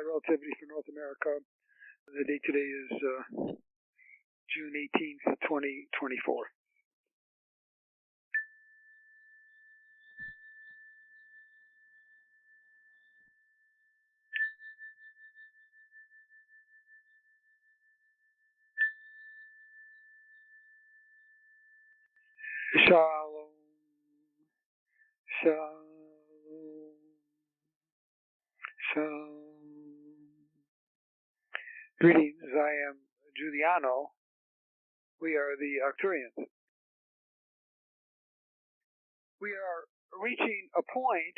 Biorelativity for North America. The date today is June 18th, 2024. Shalom, shalom, shalom. Greetings, I am Giuliano. We are the Arcturians. We are reaching a point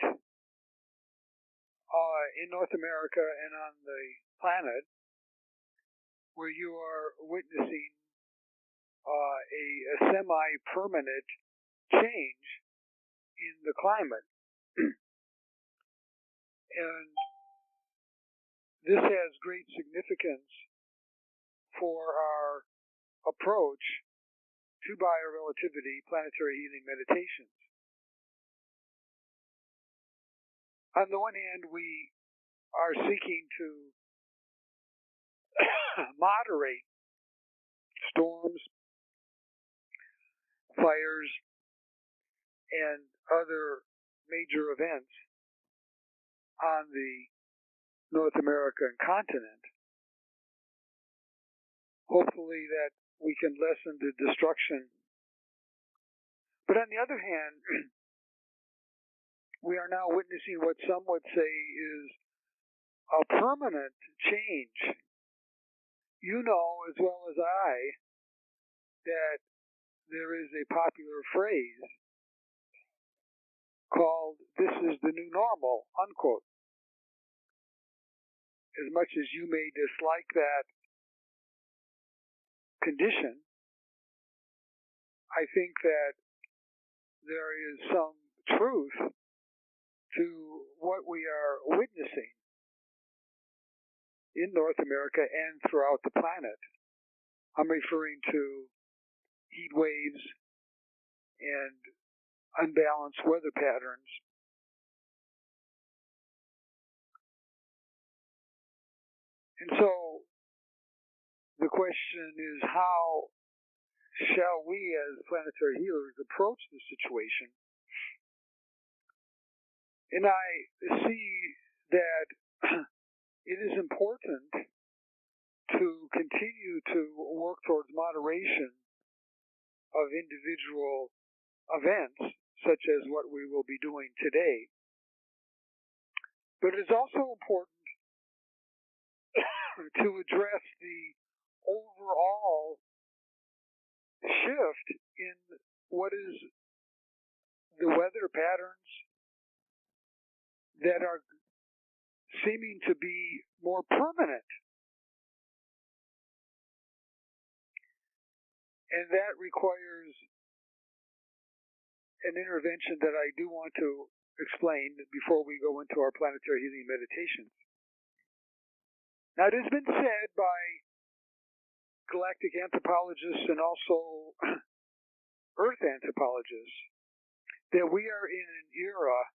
in North America and on the planet where you are witnessing a semi-permanent change in the climate. And this has great significance for our approach to biorelativity, planetary healing meditations. On the one hand, we are seeking to moderate storms, fires, and other major events on the North American continent. Hopefully that we can lessen the destruction. But on the other hand, we are now witnessing what some would say is a permanent change. You know as well as I that there is a popular phrase called, "This is the new normal," unquote. As much as you may dislike that condition, I think that there is some truth to what we are witnessing in North America and throughout the planet. I'm referring to heat waves and unbalanced weather patterns. And so the question is, how shall we as planetary healers approach the situation? And I see that it is important to continue to work towards moderation of individual events, such as what we will be doing today. But it's also important to address the overall shift in what is the weather patterns that are seeming to be more permanent. And that requires an intervention that I do want to explain before we go into our planetary healing meditations. Now, it has been said by galactic anthropologists and also Earth anthropologists that we are in an era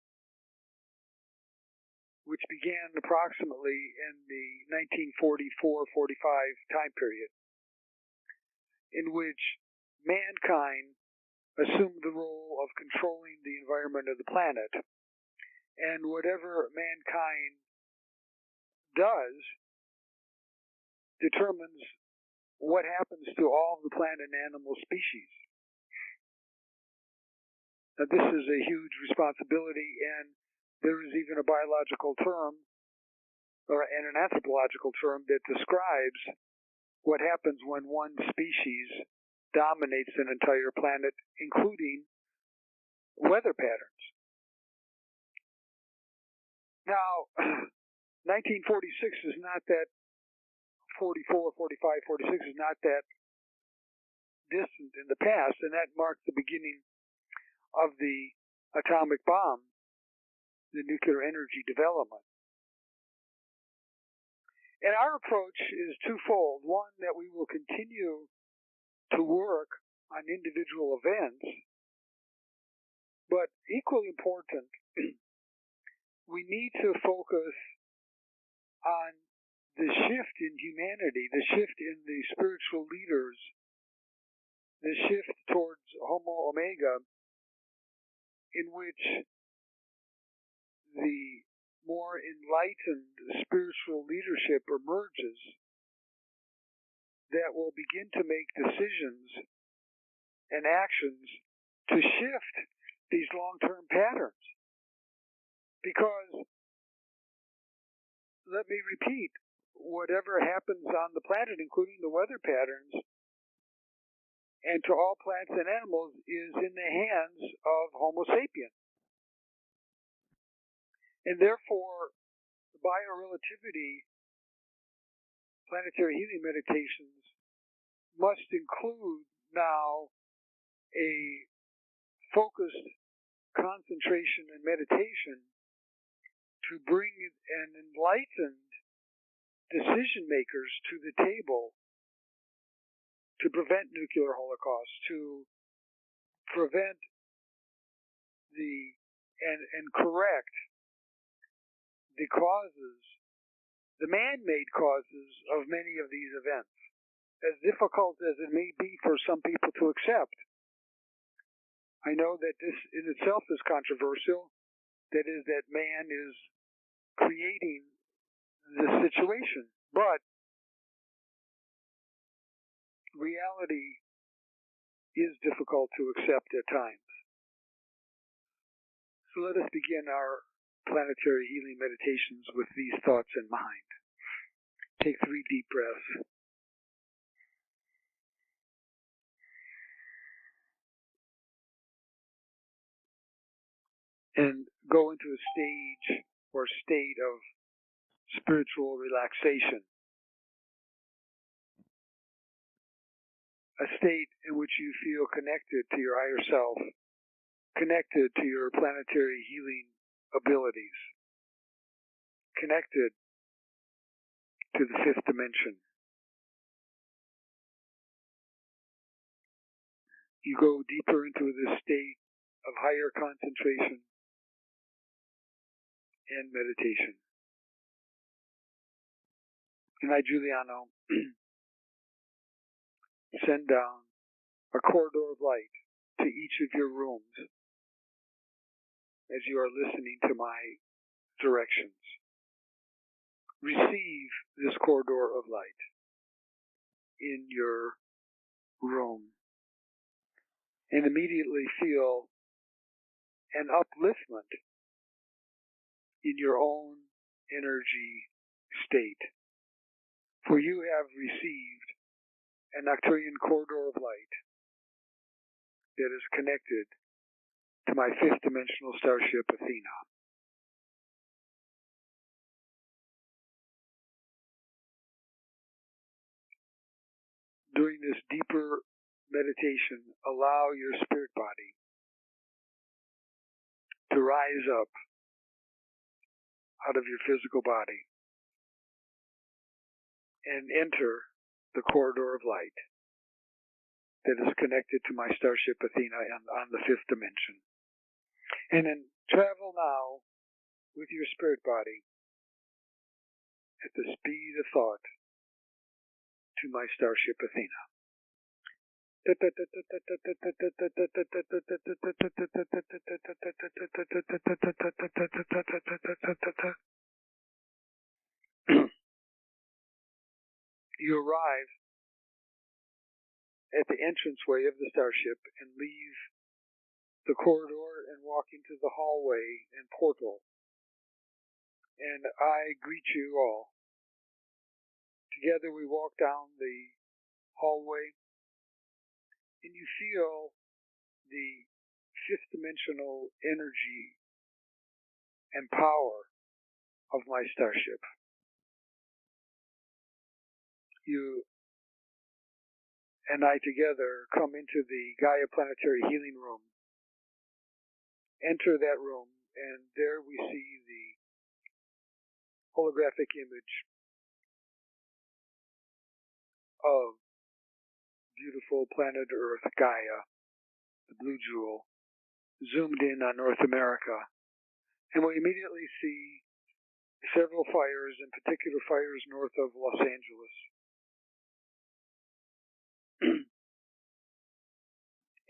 which began approximately in the 1944-45 time period, in which mankind assumed the role of controlling the environment of the planet. And whatever mankind does determines what happens to all the plant and animal species. Now, this is a huge responsibility, and there is even a biological term and an anthropological term that describes what happens when one species dominates an entire planet, including weather patterns. Now, 1946 is not that 44, 45, 46 is not that distant in the past, and that marked the beginning of the atomic bomb, the nuclear energy development. And our approach is twofold. One, that we will continue to work on individual events, but equally important, we need to focus on the shift in humanity, the shift in the spiritual leaders, the shift towards Homo Omega, in which the more enlightened spiritual leadership emerges that will begin to make decisions and actions to shift these long-term patterns. Because, let me repeat, whatever happens on the planet, including the weather patterns, and to all plants and animals, is in the hands of Homo sapiens. And therefore, the Bio-relativity planetary healing meditations must include now a focused concentration and meditation to bring an enlightened decision makers to the table to prevent nuclear holocaust, to prevent and correct the causes, the man-made causes of many of these events, as difficult as it may be for some people to accept. I know that this in itself is controversial, that is, that man is creating the situation, but reality is difficult to accept at times. So let us begin our planetary healing meditations with these thoughts in mind. Take 3 deep breaths. And go into a stage or state of spiritual relaxation. A state in which you feel connected to your higher self, connected to your planetary healing abilities, connected to the 5th dimension. You go deeper into this state of higher concentration and meditation. And I, Giuliano, send down a corridor of light to each of your rooms as you are listening to my directions. Receive this corridor of light in your room and immediately feel an upliftment in your own energy state. For you have received an Arcturian corridor of light that is connected to my 5th dimensional starship Athena. During this deeper meditation, allow your spirit body to rise up out of your physical body and enter the corridor of light that is connected to my starship Athena and on the 5th dimension. And then travel now with your spirit body at the speed of thought to my starship Athena. You arrive at the entranceway of the starship and leave the corridor and walk into the hallway and portal. And I greet you all. Together we walk down the hallway, and you feel the 5th dimensional energy and power of my starship. You and I together come into the Gaia Planetary Healing Room, enter that room, and there we see the holographic image of beautiful planet Earth, Gaia, the blue jewel, zoomed in on North America. And we immediately see several fires, in particular fires north of Los Angeles.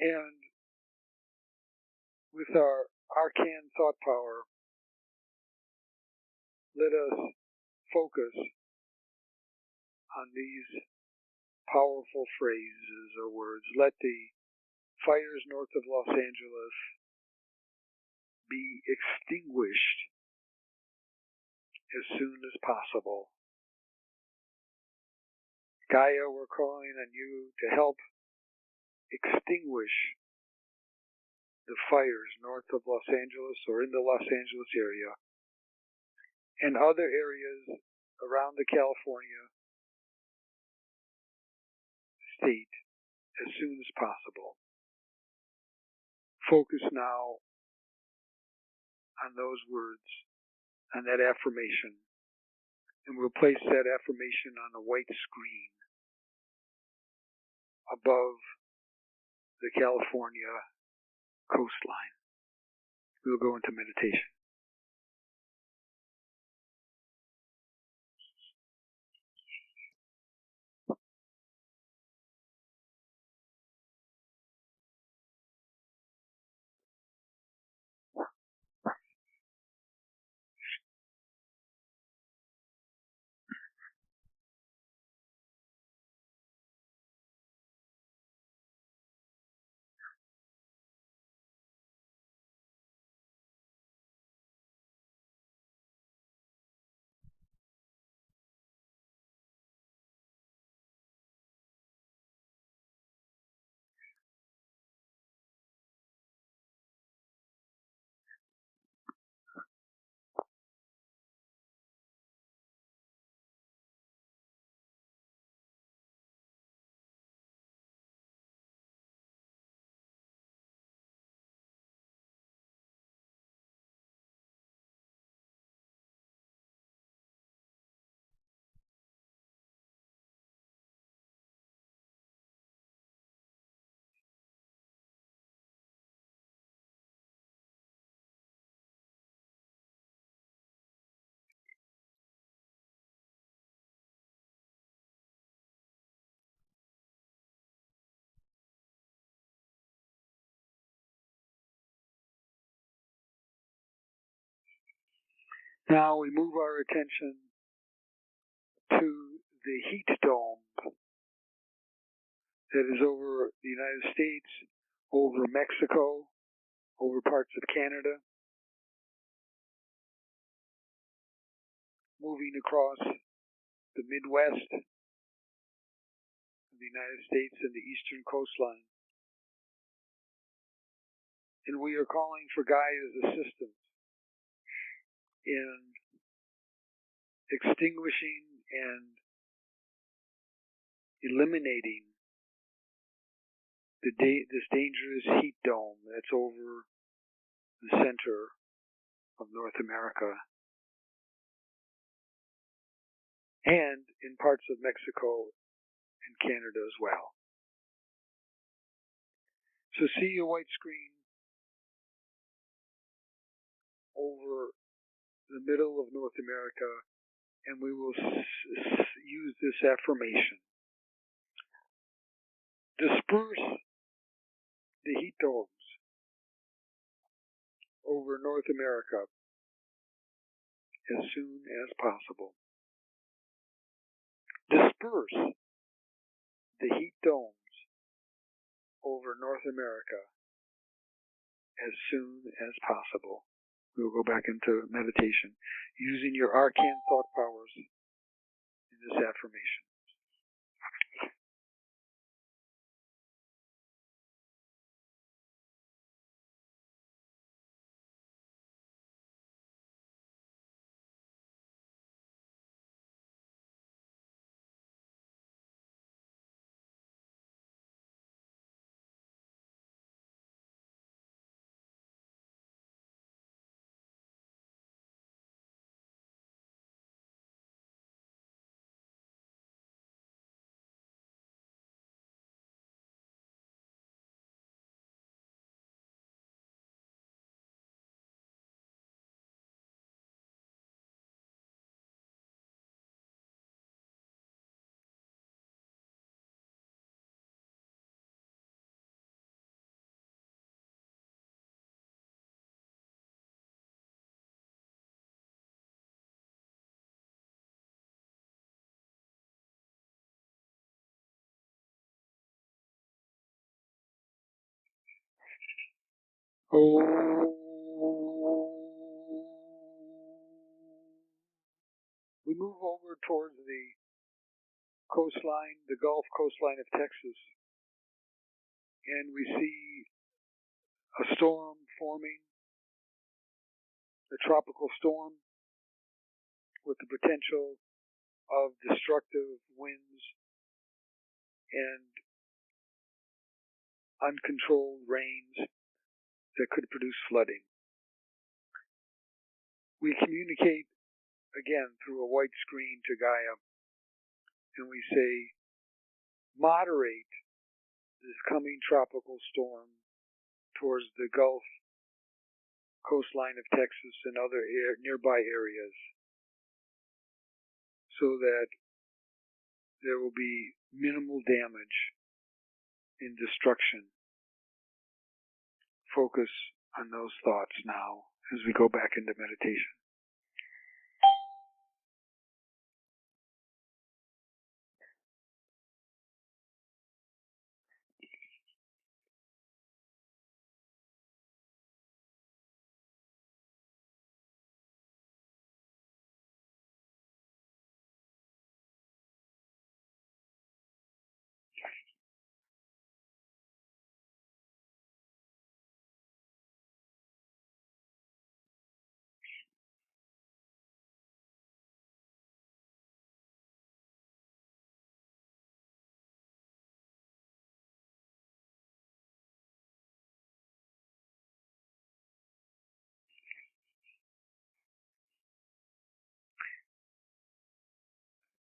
And with our arcane thought power, let us focus on these powerful phrases or words. Let the fires north of Los Angeles be extinguished as soon as possible. Gaia, we're calling on you to help extinguish the fires north of Los Angeles or in the Los Angeles area and other areas around the California state as soon as possible. Focus now on those words, on that affirmation, and we'll place that affirmation on a white screen above the California coastline. We'll go into meditation. Now we move our attention to the heat dome that is over the United States, over Mexico, over parts of Canada, moving across the Midwest of the United States and the eastern coastline. And we are calling for Gaia's assistance in extinguishing and eliminating this dangerous heat dome that's over the center of North America and in parts of Mexico and Canada as well. So see a white screen over the middle of North America, and we will use this affirmation. Disperse the heat domes over North America as soon as possible. Disperse the heat domes over North America as soon as possible. We'll go back into meditation using your arcane thought powers in this affirmation. We move over towards the coastline, the Gulf coastline of Texas, and we see a storm forming, a tropical storm with the potential of destructive winds and uncontrolled rains that could produce flooding. We communicate again through a white screen to Gaia, and we say, moderate this coming tropical storm towards the Gulf coastline of Texas and other nearby areas, so that there will be minimal damage and destruction. Focus on those thoughts now as we go back into meditation.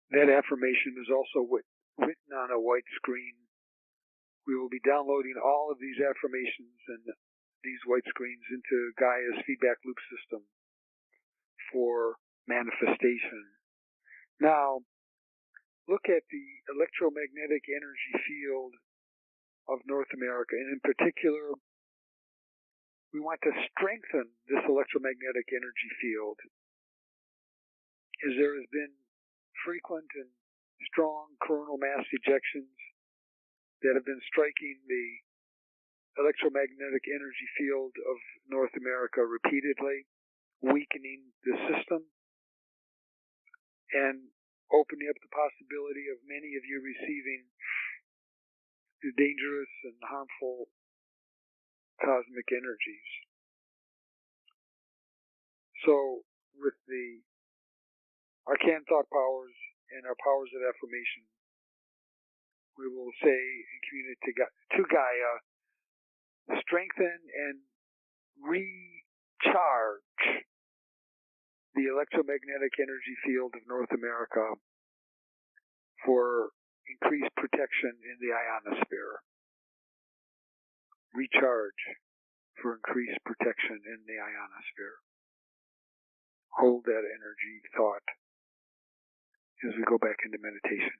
That affirmation is also written on a white screen. We will be downloading all of these affirmations and these white screens into Gaia's feedback loop system for manifestation. Now, look at the electromagnetic energy field of North America, and in particular, we want to strengthen this electromagnetic energy field, as there has been frequent and strong coronal mass ejections that have been striking the electromagnetic energy field of North America repeatedly, weakening the system and opening up the possibility of many of you receiving the dangerous and harmful cosmic energies. So, with the arcane thought powers and our powers of affirmation, we will say and communicate to Gaia, strengthen and recharge the electromagnetic energy field of North America for increased protection in the ionosphere. Recharge for increased protection in the ionosphere. Hold that energy thought as we go back into meditation.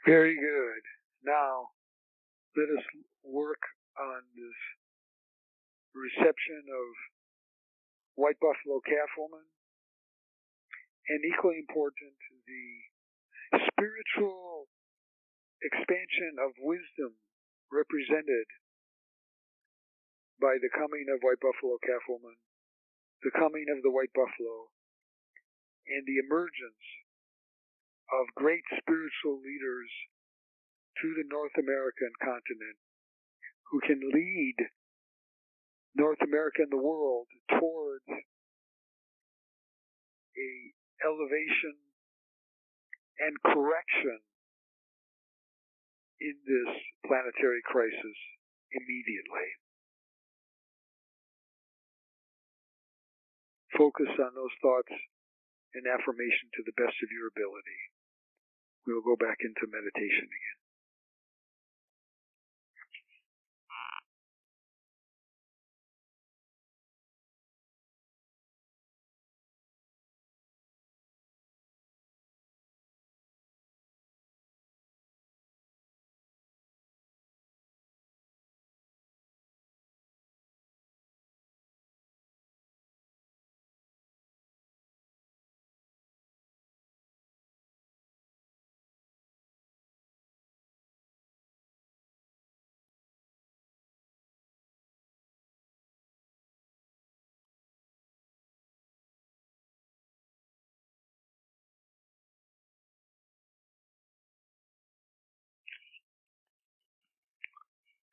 Very good. Now, let us work on this reception of white buffalo calf woman, and equally important, the spiritual expansion of wisdom represented by the coming of white buffalo calf woman, the coming of the white buffalo, and the emergence of great spiritual leaders to the North American continent who can lead North America and the world towards a elevation and correction in this planetary crisis immediately. focus on those thoughts and affirmation to the best of your ability. We will go back into meditation again.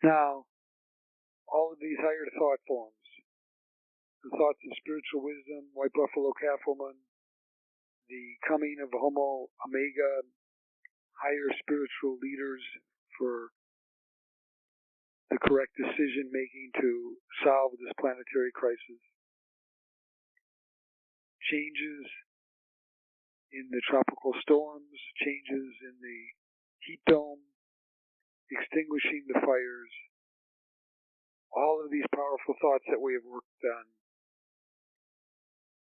Now, all of these higher thought forms, the thoughts of spiritual wisdom, white buffalo calf woman, the coming of Homo Omega, higher spiritual leaders for the correct decision making to solve this planetary crisis, changes in the tropical storms, changes in the heat dome, extinguishing the fires, all of these powerful thoughts that we have worked on,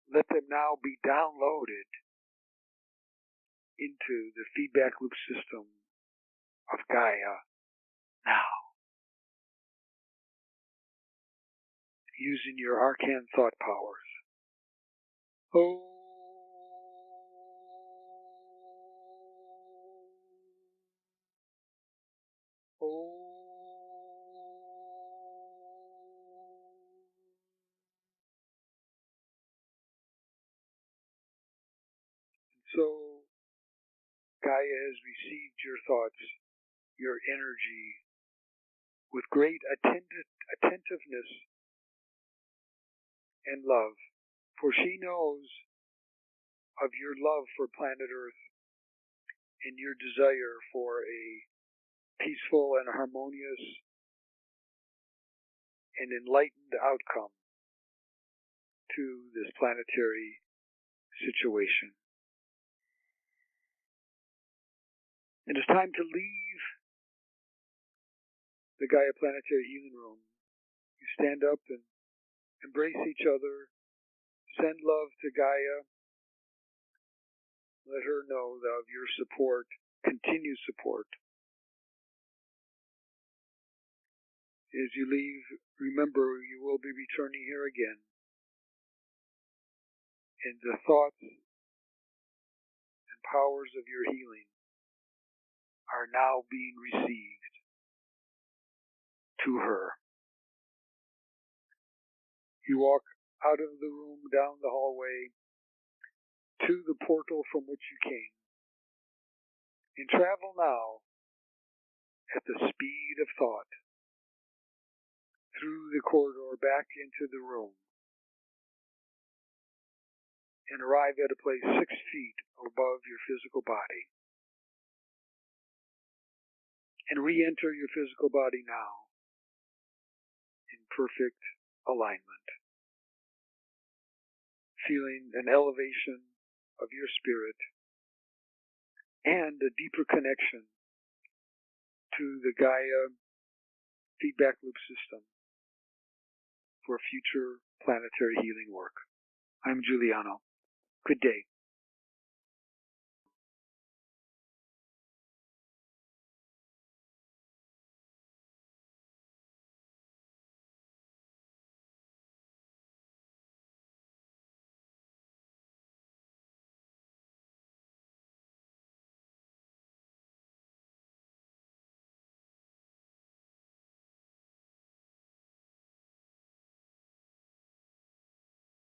let them now be downloaded into the feedback loop system of Gaia now, using your arcane thought powers. Oh. So, Gaia has received your thoughts, your energy, with great attentiveness and love, for she knows of your love for planet Earth and your desire for a peaceful and harmonious and enlightened outcome to this planetary situation. It is time to leave the Gaia Planetary Healing Room. You stand up and embrace each other. Send love to Gaia. Let her know of your support, continued support. As you leave, remember you will be returning here again. And the thoughts and powers of your healing are now being received to her. You walk out of the room, down the hallway, to the portal from which you came, and travel now at the speed of thought through the corridor back into the room, and arrive at a place 6 feet above your physical body, and re-enter your physical body now in perfect alignment, feeling an elevation of your spirit and a deeper connection to the Gaia feedback loop system for future planetary healing work. I'm Giuliano. Good day.